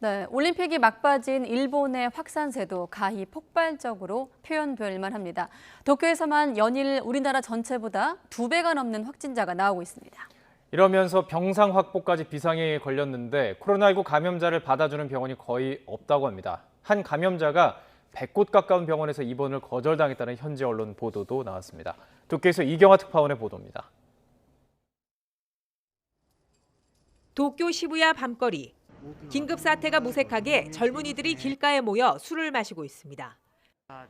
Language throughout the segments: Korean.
네, 올림픽이 막바지인 일본의 확산세도 가히 폭발적으로 표현될 만합니다. 도쿄에서만 연일 우리나라 전체보다 2배가 넘는 확진자가 나오고 있습니다. 이러면서 병상 확보까지 비상에 걸렸는데 코로나19 감염자를 받아주는 병원이 거의 없다고 합니다. 한 감염자가 100곳 가까운 병원에서 입원을 거절당했다는 현지 언론 보도도 나왔습니다. 도쿄에서 이경화 특파원의 보도입니다. 도쿄 시부야 밤거리. 긴급 사태가 무색하게 젊은이들이 길가에 모여 술을 마시고 있습니다.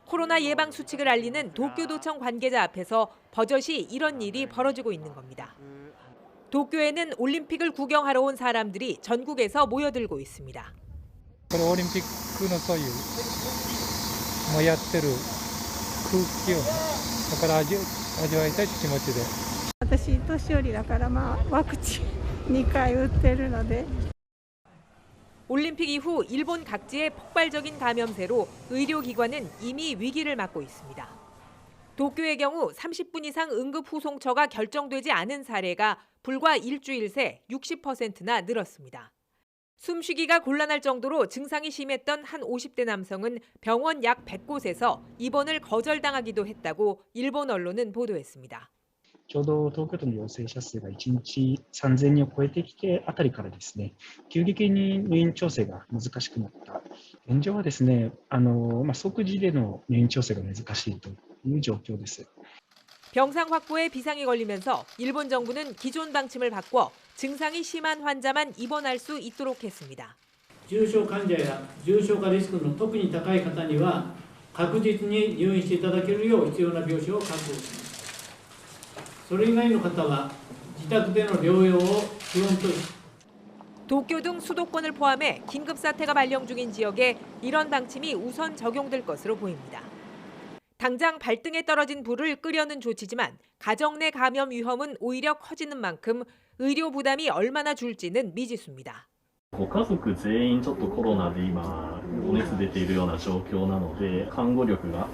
코로나 예방 수칙을 알리는 도쿄도청 관계자 앞에서 버젓이 이런 일이 벌어지고 있는 겁니다. 도쿄에는 올림픽을 구경하러 온 사람들이 전국에서 모여들고 있습니다. これオリンピックのそういうもうやってる空気をねだから味わいたいという気持ちで。私年寄りだからワクチン2回打ってるので。 올림픽 이후 일본 각지의 폭발적인 감염세로 의료기관은 이미 위기를 맞고 있습니다. 도쿄의 경우 30분 이상 응급후송처가 결정되지 않은 사례가 불과 일주일 새 60%나 늘었습니다. 숨쉬기가 곤란할 정도로 증상이 심했던 한 50대 남성은 병원 약 100곳에서 입원을 거절당하기도 했다고 일본 언론은 보도했습니다. ちょうど東京都の陽性者数が1日3000人を超えてきてあたりからですね、急激に入院調整が難しくなった。現状はですね、即時での入院調整が難しいという状況です。 병상 확보에 비상이 걸리면서 일본 정부는 기존 방침을 바꿔 증상이 심한 환자만 입원할 수 있도록 했습니다. 重症患者や重症化リスクの特に高い方には確実に入院していただけるよう必要な病床を確保します。 それ以外の方は自宅での療養を基本とし 도쿄 등 수도권을 포함해 긴급 사태가 발령 중인 지역에 이런 방침이 우선 적용될 것으로 보입니다. 당장 발등에 떨어진 불을 끄려는 조치지만 가정 내 감염 위험은 오히려 커지는 만큼 의료 부담이 얼마나 줄지는 미지수입니다. ご家族全員ちょっとコロナで今お熱出ているような状況なので看護力が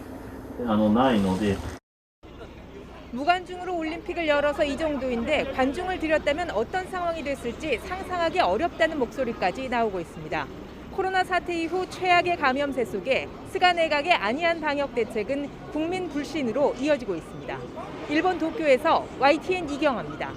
ないので 무관중으로 올림픽을 열어서 이 정도인데 관중을 들였다면 어떤 상황이 됐을지 상상하기 어렵다는 목소리까지 나오고 있습니다. 코로나 사태 이후 최악의 감염세 속에 스가 내각의 안이한 방역 대책은 국민 불신으로 이어지고 있습니다. 일본 도쿄에서 YTN 이경화입니다.